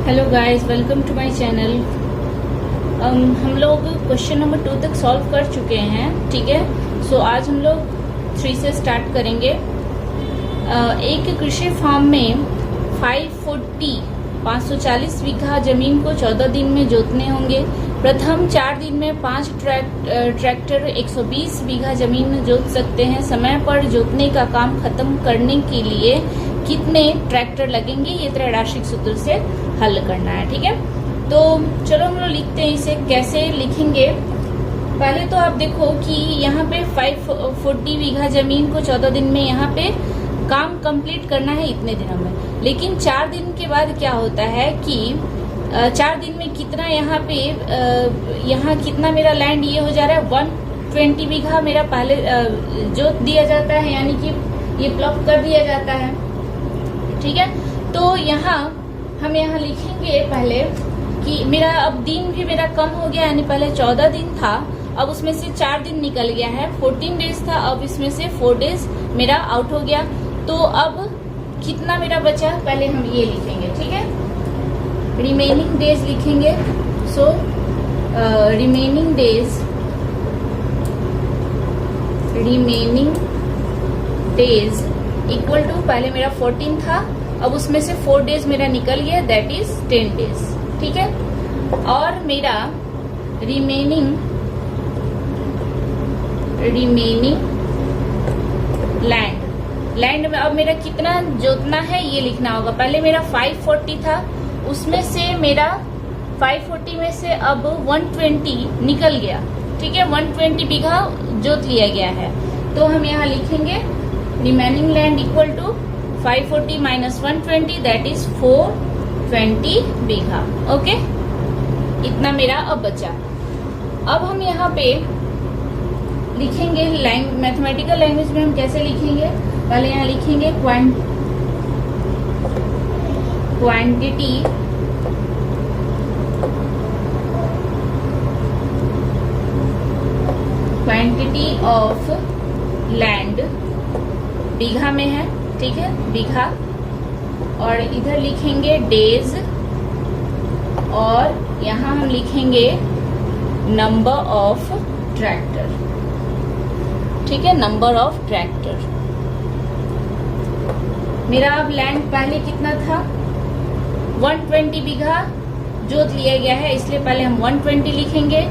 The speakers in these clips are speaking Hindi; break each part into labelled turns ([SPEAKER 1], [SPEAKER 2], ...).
[SPEAKER 1] Hello guys, welcome to my channel. हम लोग क्वेश्चन नंबर 2 तक सॉल्व कर चुके हैं, ठीक है। सो आज हम लोग 3 से स्टार्ट करेंगे। एक कृषि फार्म में 540 बीघा जमीन को 14 दिन में जोतने होंगे। प्रथम 4 दिन में 5 ट्रैक्टर 120 बीघा जमीन जोत सकते हैं। समय पर जोतने का काम खत्म करने के लिए कितने ट्रैक्टर लगेंगे, ये त्रैणार्षिक सूत्र से हल करना है, ठीक है। तो चलो हम लोग लिखते हैं। इसे कैसे लिखेंगे, पहले तो आप देखो कि यहाँ पे 540 बीघा जमीन को 14 दिन में यहाँ पे काम कंप्लीट करना है इतने दिनों में। लेकिन 4 दिन के बाद क्या होता है कि 4 दिन में कितना यहाँ पे यहाँ कितना मेरा लैंड ये हो जा रहा है, 120 बीघा मेरा पहले जोत दिया जाता है, यानी कि ये प्लॉट कर दिया जाता है, ठीक है। तो यहाँ हम यहाँ लिखेंगे पहले कि मेरा अब दिन भी मेरा कम हो गया, यानी पहले 14 दिन था, अब उसमें से 4 दिन निकल गया है। 14 डेज था, अब इसमें से 4 डेज मेरा आउट हो गया। तो अब कितना मेरा बचा, पहले हम ये लिखेंगे, ठीक है। रिमेनिंग डेज लिखेंगे। So remaining days equal to, पहले मेरा 14 था, अब उसमें से 4 डेज मेरा निकल गया, दैट इज 10 डेज, ठीक है। और मेरा रिमेनिंग लैंड में अब मेरा कितना जोतना है ये लिखना होगा। पहले मेरा 540 था, उसमें से मेरा 540 में से अब 120 निकल गया, ठीक है। 120 बीघा जोत लिया गया है। तो हम यहाँ लिखेंगे remaining land equal to 540 minus 120, that is 420 bigha, okay. इतना मेरा अब बचा। अब हम यहाँ पे लिखेंगे मैथमेटिकल लैंग्वेज में हम कैसे लिखेंगे, पहले यहाँ लिखेंगे क्वांटिटी ऑफ लैंड बीघा में है, ठीक है, बीघा। और इधर लिखेंगे डेज, और यहाँ हम लिखेंगे नंबर ऑफ ट्रैक्टर, ठीक है, नंबर ऑफ ट्रैक्टर। मेरा अब लैंड पहले कितना था, 120 बीघा जोत लिया गया है, इसलिए पहले हम 120 लिखेंगे।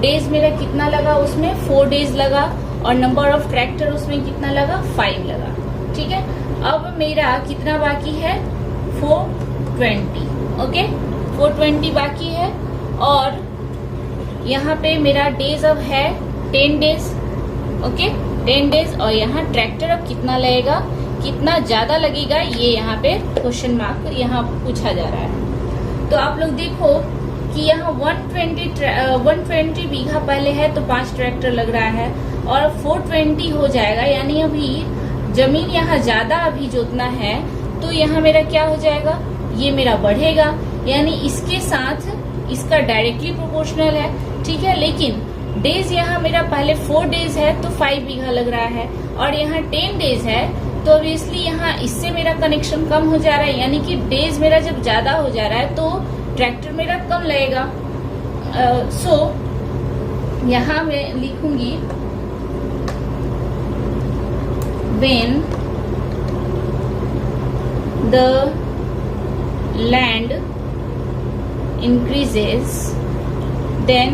[SPEAKER 1] डेज मेरा कितना लगा, उसमें 4 डेज लगा, और नंबर ऑफ ट्रैक्टर उसमें कितना लगा, 5 लगा, ठीक है। अब मेरा कितना बाकी है, 420, ओके, 420 बाकी है। और यहाँ पे मेरा डेज अब है 10 डेज, ओके, 10 डेज। और यहाँ ट्रैक्टर अब कितना लगेगा, कितना ज्यादा लगेगा, ये यहाँ पे क्वेश्चन मार्क यहाँ पूछा जा रहा है। तो आप लोग देखो कि यहाँ 120 बीघा पहले है, तो 5 ट्रैक्टर लग रहा है, और 420 हो जाएगा, यानी अभी जमीन यहाँ ज्यादा अभी जोतना है, तो यहाँ मेरा क्या हो जाएगा, ये मेरा बढ़ेगा, यानी इसके साथ इसका डायरेक्टली प्रोपोर्शनल है, ठीक है। लेकिन डेज यहाँ मेरा पहले 4 डेज है, तो 5 बीघा लग रहा है, और यहाँ 10 डेज है, तो ऑब्वियसली यहाँ इससे मेरा कनेक्शन कम हो जा रहा है, यानी कि डेज मेरा जब ज्यादा हो जा रहा है तो ट्रैक्टर मेरा कम लगेगा। सो यहाँ मैं लिखूंगी when the land increases, then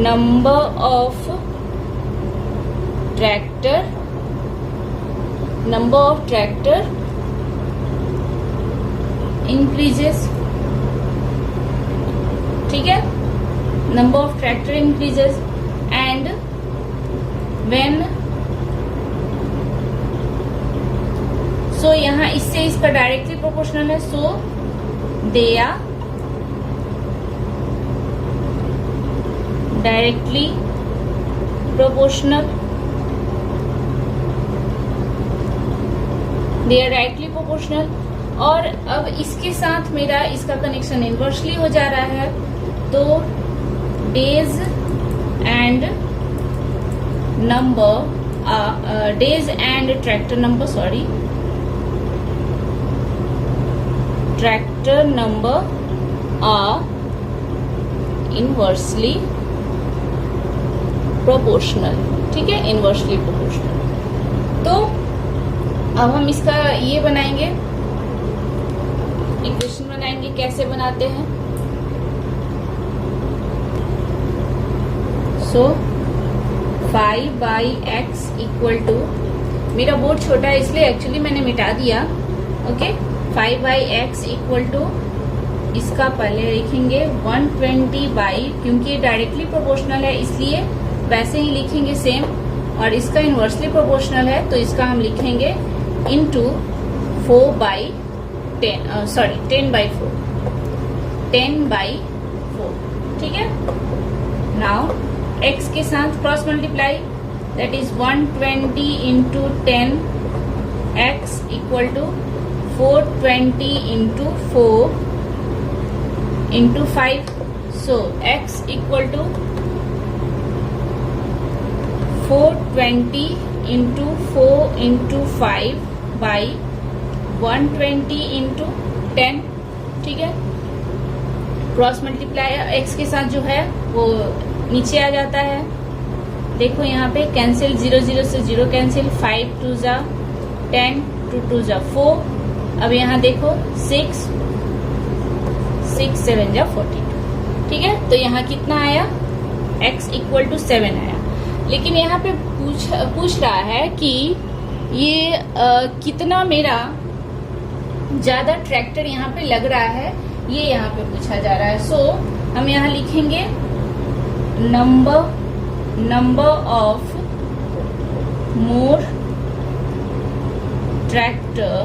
[SPEAKER 1] number of tractor increases, ठीक है, number of tractor increases, and when सो यहाँ इससे इसका डायरेक्टली प्रोपोर्शनल है, सो दे आर डायरेक्टली प्रोपोर्शनल, और अब इसके साथ मेरा इसका कनेक्शन इनवर्सली हो जा रहा है, तो days and tractor number, tractor number are inversely proportional. ठीक है, इनवर्सली प्रोपोर्शनल। तो अब हम इसका ये बनाएंगे, इक्वेशन बनाएंगे। कैसे बनाते हैं? सो 5/x इक्वल टू, मेरा बोर्ड छोटा है इसलिए एक्चुअली मैंने मिटा दिया। ओके, 5/x इक्वल टू, इसका पहले लिखेंगे 120 बाई, क्योंकि डायरेक्टली प्रोपोर्शनल है इसलिए वैसे ही लिखेंगे सेम, और इसका इनवर्सली प्रोपोर्शनल है तो इसका हम लिखेंगे इनटू 4/10, सॉरी 10/4, 10/4। ठीक है। नाउ x के साथ cross multiply, that is 120 into 10, x equal to 420 into 4 into 5। So x equal to 420 into 4 into 5 by 120 into 10। ठीक है, क्रॉस मल्टीप्लाई x के साथ जो है वो नीचे आ जाता है। देखो यहाँ पे कैंसिल, 0 0 से 0 कैंसिल, 5 2 जा 10, 2 2 जा 4। अब यहाँ देखो 6 6 7 जा 42। ठीक है, तो यहाँ कितना आया? x इक्वल टू 7 आया। लेकिन यहाँ पे पूछ रहा है कि ये कितना मेरा ज्यादा ट्रैक्टर यहाँ पे लग रहा है, ये यहाँ पे पूछा जा रहा है। सो हम यहाँ लिखेंगे number of more tractor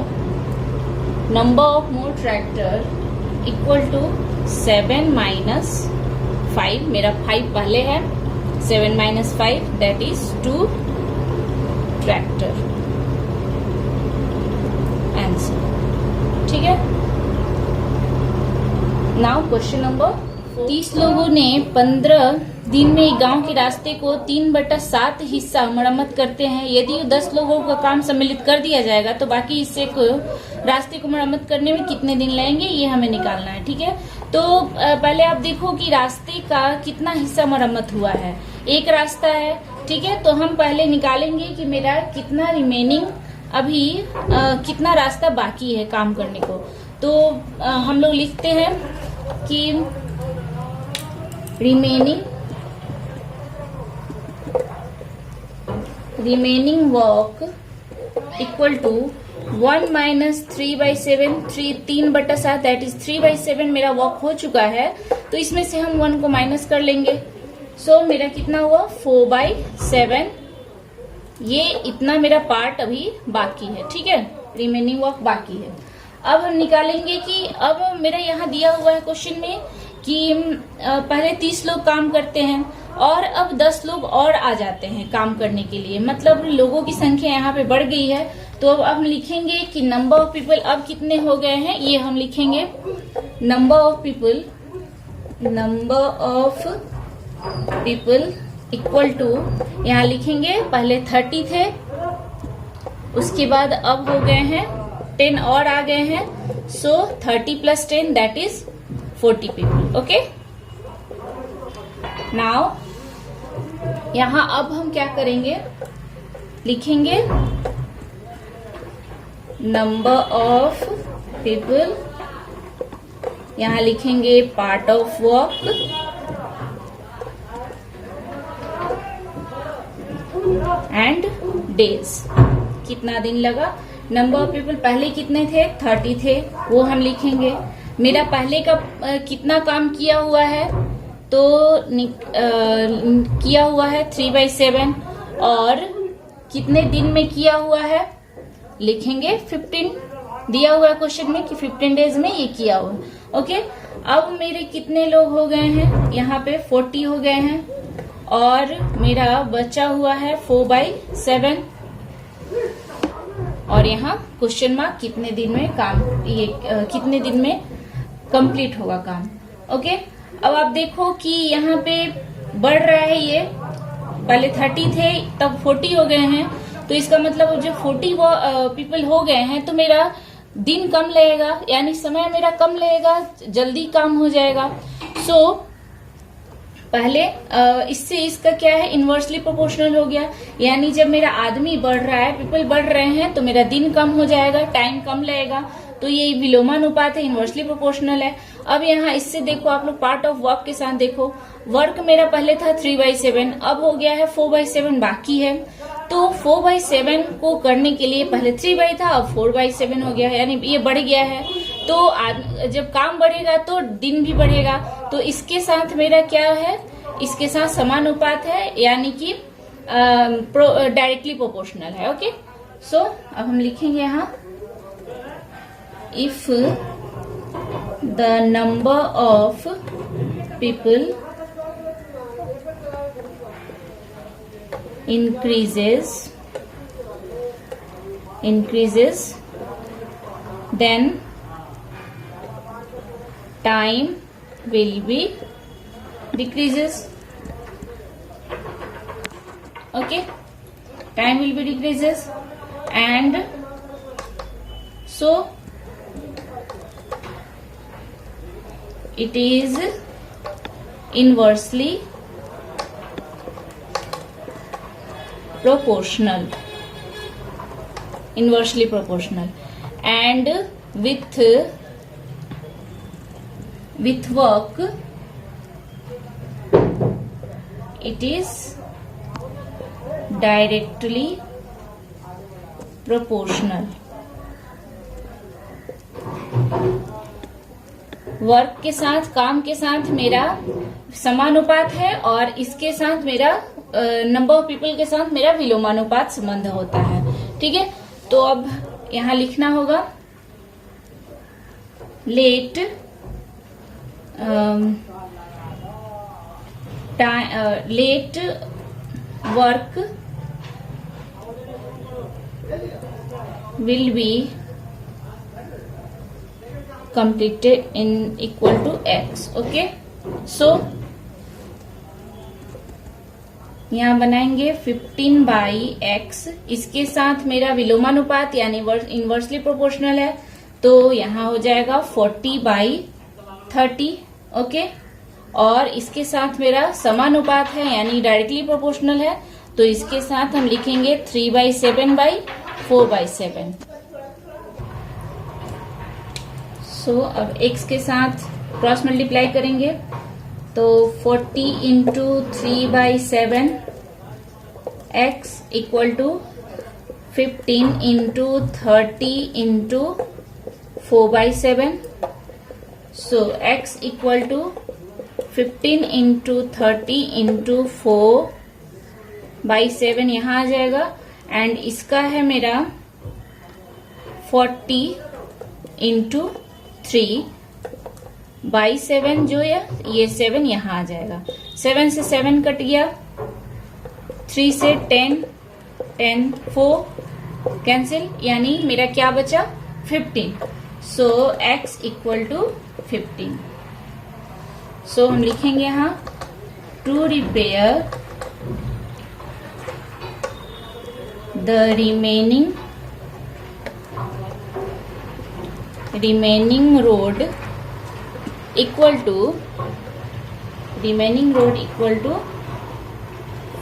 [SPEAKER 1] equal to 7 minus 5। मेरा 5 पहले है, 7 minus 5 that is 2 tractor. Answer. ठीक है। नाउ क्वेश्चन नंबर 30 लोगों ने 15 दिन में एक गांव के रास्ते को 3/7 हिस्सा मरम्मत करते हैं। यदि 10 लोगों का काम सम्मिलित कर दिया जाएगा तो बाकी हिस्से को रास्ते को मरम्मत करने में कितने दिन लगेंगे, ये हमें निकालना है। ठीक है, तो पहले आप देखो कि रास्ते का कितना हिस्सा मरम्मत हुआ है। एक रास्ता है, ठीक है, तो हम पहले निकालेंगे कि मेरा कितना रिमेनिंग अभी कितना रास्ता बाकी है काम करने को। तो हम लोग लिखते हैं कि remaining work equal to 1 minus 3/7, 3/7 that is 3/7 मेरा वॉक हो चुका है, तो इसमें से हम 1 को माइनस कर लेंगे। सो मेरा कितना हुआ? 4/7। ये इतना मेरा पार्ट अभी बाकी है। ठीक है, रिमेनिंग वॉक बाकी है। अब हम निकालेंगे कि अब मेरा यहाँ दिया हुआ है क्वेश्चन में कि पहले 30 लोग काम करते हैं और अब 10 लोग और आ जाते हैं काम करने के लिए, मतलब लोगों की संख्या यहाँ पे बढ़ गई है। तो अब हम लिखेंगे कि नंबर ऑफ पीपल अब कितने हो गए हैं, ये हम लिखेंगे number of people equal to, यहाँ लिखेंगे पहले 30 थे, उसके बाद अब हो गए हैं 10 और आ गए हैं। सो 30 + 10 that is 40 people. Okay, now यहाँ अब हम क्या करेंगे, लिखेंगे नंबर ऑफ पीपल, यहाँ लिखेंगे part of work and days, कितना दिन लगा। नंबर ऑफ पीपल पहले कितने थे? 30 थे, वो हम लिखेंगे। मेरा पहले का कितना काम किया हुआ है, तो किया हुआ है 3/7, और कितने दिन में किया हुआ है लिखेंगे 15। दिया हुआ है क्वेश्चन में कि 15 डेज में ये किया हुआ है। ओके, अब मेरे कितने लोग हो गए हैं, यहाँ पे 40 हो गए हैं, और मेरा बचा हुआ है 4/7, और यहाँ क्वेश्चन मार्क कितने दिन में काम, ये कितने दिन में कंप्लीट होगा काम। ओके, अब आप देखो कि यहाँ पे बढ़ रहा है, ये पहले 30 थे तब 40 हो गए हैं, तो इसका मतलब जब 40 पीपल हो गए हैं तो मेरा दिन कम लगेगा, यानी समय मेरा कम लगेगा, जल्दी काम हो जाएगा। सो पहले इससे इसका क्या है, इन्वर्सली प्रोपोर्शनल हो गया, यानी जब मेरा आदमी बढ़ रहा है, पीपल बढ़ रहे हैं, तो मेरा दिन कम हो जाएगा, टाइम कम लगेगा, तो ये विलोमानुपात है, इन्वर्सली प्रोपोर्शनल है। अब यहाँ इससे देखो आप लोग पार्ट ऑफ वर्क के साथ देखो, वर्क मेरा पहले था 3/7, अब हो गया है 4/7 बाकी है। तो 4/7 को करने के लिए पहले 3 था, अब 4/7 हो गया है, यानी ये बढ़ गया है। तो जब काम बढ़ेगा तो दिन भी बढ़ेगा, तो इसके साथ मेरा क्या है, इसके साथ समानुपात है, यानी कि डायरेक्टली प्रोपोर्शनल है। ओके, सो अब हम लिखेंगे यहाँ, if the number of people increases then time will be decreases. Okay, time will be decreases, and so it is inversely proportional, and with work it is directly proportional. Work के साथ, काम के साथ मेरा समानुपात है, और इसके साथ मेरा नंबर ऑफ पीपल के साथ मेरा विलोमानुपात संबंध होता है। ठीक है, तो अब यहाँ लिखना होगा, let work will be completed in equal to x. Okay, so यहाँ बनाएंगे 15/x, इसके साथ मेरा विलोमानुपात यानी इनवर्सली प्रोपोर्शनल है, तो यहाँ हो जाएगा 40/30। ओके, और इसके साथ मेरा समानुपात है यानी डायरेक्टली प्रोपोर्शनल है, तो इसके साथ हम लिखेंगे 3/7/4/7। सो अब x के साथ क्रॉस मल्टीप्लाई करेंगे, तो 40 into 3/7 x equal to 15 into 30 into 4/7। So x equal to 15 into 30 into 4/7 यहाँ आ जाएगा, एंड इसका है मेरा 40 इंटू 3/7, जो ये 7 यहाँ आ जाएगा, 7 से 7 कट गया, 3 से 10, 4 कैंसिल, यानी मेरा क्या बचा 15। So x equal to 15। So हम लिखेंगे यहाँ, to repair the remaining road equal to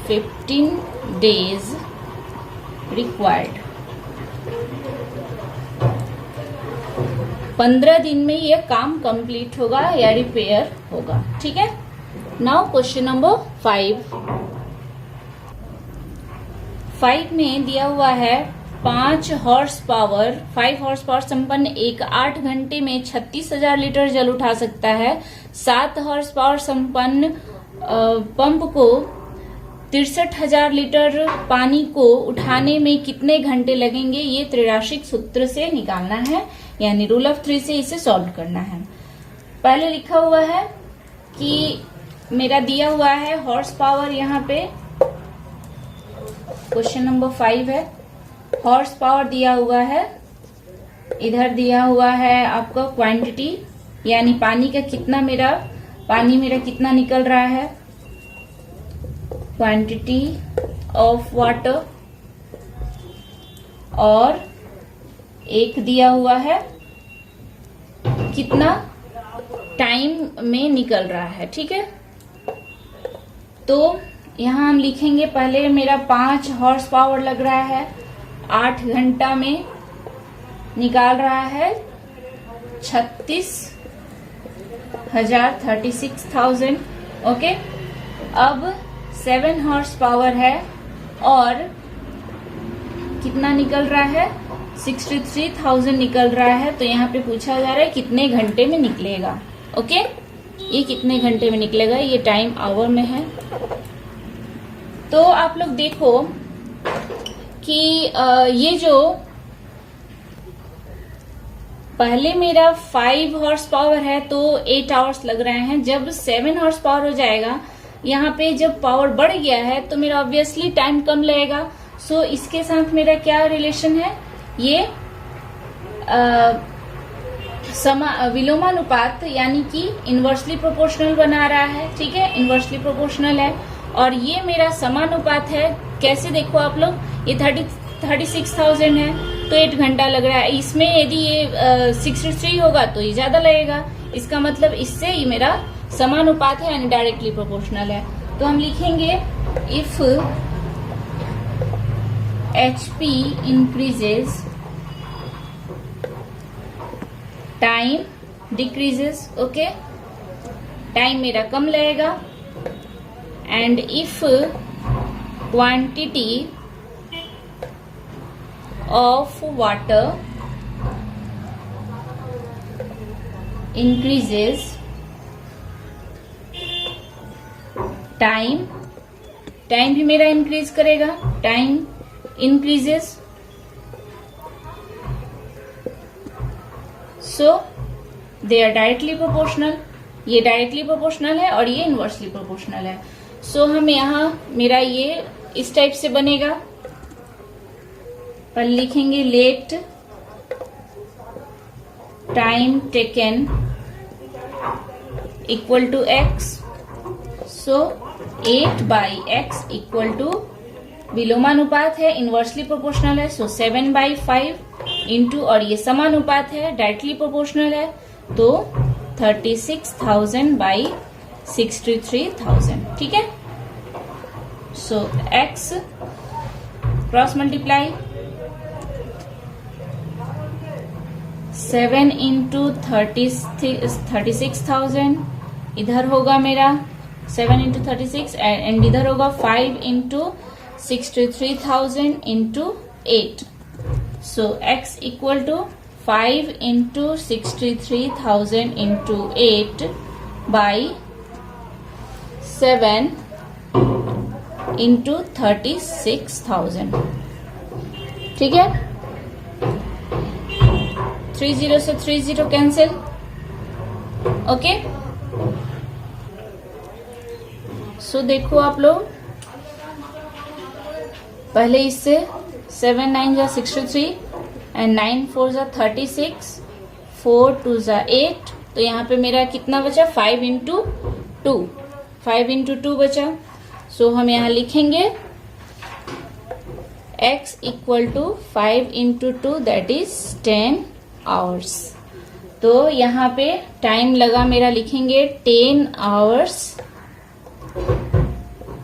[SPEAKER 1] 15 days required। 15 दिन में ये काम कंप्लीट होगा या रिपेयर होगा। ठीक है, नाउ क्वेश्चन नंबर 5 में दिया हुआ है 5 हॉर्स पावर संपन्न एक 8 घंटे में 36,000 लीटर जल उठा सकता है। 7 हॉर्स पावर संपन्न पंप को 63,000 लीटर पानी को उठाने में कितने घंटे लगेंगे, ये त्रैराशिक सूत्र से निकालना है, यानी रूल ऑफ 3 से इसे सॉल्व करना है। पहले लिखा हुआ है कि मेरा दिया हुआ है हॉर्स पावर, यहाँ पे क्वेश्चन नंबर 5 है, हॉर्स पावर दिया हुआ है, इधर दिया हुआ है आपका क्वांटिटी, यानी पानी मेरा कितना निकल रहा है, क्वांटिटी ऑफ वाटर, और एक दिया हुआ है कितना टाइम में निकल रहा है। ठीक है, तो यहाँ हम लिखेंगे पहले मेरा 5 हॉर्स पावर लग रहा है, 8 घंटा में निकाल रहा है 36,000। ओके, अब 7 हॉर्स पावर है और कितना निकल रहा है, 63,000 निकल रहा है। तो यहाँ पे पूछा जा रहा है कितने घंटे में निकलेगा। ओके, ये कितने घंटे में निकलेगा, ये टाइम आवर में है। तो आप लोग देखो कि ये जो पहले मेरा 5 हॉर्स पावर है तो 8 आवर्स लग रहे हैं। जब 7 हॉर्स पावर हो जाएगा, यहाँ पे जब पावर बढ़ गया है तो मेरा ऑब्वियसली टाइम कम लगेगा। सो इसके साथ मेरा क्या रिलेशन है, ये विलोमानुपात यानी कि इनवर्सली प्रोपोर्शनल बना रहा है। ठीक है, इनवर्सली प्रोपोर्शनल है। और ये मेरा समानुपात है। कैसे देखो आप लोग, ये 36,000 है तो 8 घंटा लग रहा है। इसमें यदि ये 63 होगा तो ये ज्यादा लगेगा। इसका मतलब इससे ही मेरा समानुपात है यानी डायरेक्टली प्रोपोर्शनल है। तो हम लिखेंगे if HP increases, time decreases. Okay, time मेरा कम लगेगा। And if quantity of water increases, time भी मेरा इंक्रीज करेगा। Time increases, so they are directly proportional। ये डायरेक्टली प्रोपोर्शनल है और ये इनवर्सली प्रोपोर्शनल है। सो हम यहाँ मेरा ये इस टाइप से बनेगा। पर लिखेंगे let time taken equal to x। So 8/x equal to विलोमानुपात है, इनवर्सली प्रोपोर्शनल है। सो 7/5 इंटू, और ये समानुपात है, डायरेक्टली प्रोपोर्शनल है, तो 36,000/63,000। ठीक है, सो x क्रॉस मल्टीप्लाई 7 इंटू 36,000 इधर होगा मेरा 7 इंटू 36 एंड इधर होगा 5 into 63,000 into 8. So x equal to 5 into 63,000 into 8 by 7 into 36,000. ठीक है, 30 से 30 कैंसिल। ओके, सो देखो आप लोग, पहले इससे 7 9 जा 63 एंड 9 4 जा 36, 4 2 जा 8। तो यहाँ पे मेरा कितना बचा, 5 इंटू 2 बचा। सो हम यहाँ लिखेंगे x equal to 5 into 2 that is 10 hours. तो यहाँ पे टाइम लगा मेरा, लिखेंगे 10 hours.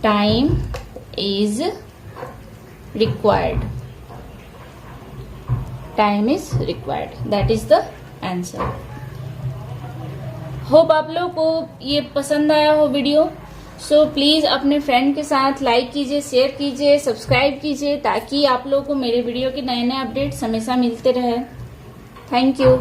[SPEAKER 1] Time is required, time is required, that is the answer। Hope आप लोग को ये पसंद आया हो वीडियो। सो प्लीज अपने फ्रेंड के साथ लाइक कीजिए, शेयर कीजिए, सब्सक्राइब कीजिए, ताकि आप लोग को मेरे वीडियो के नए नए अपडेट्स हमेशा मिलते रहे। Thank you.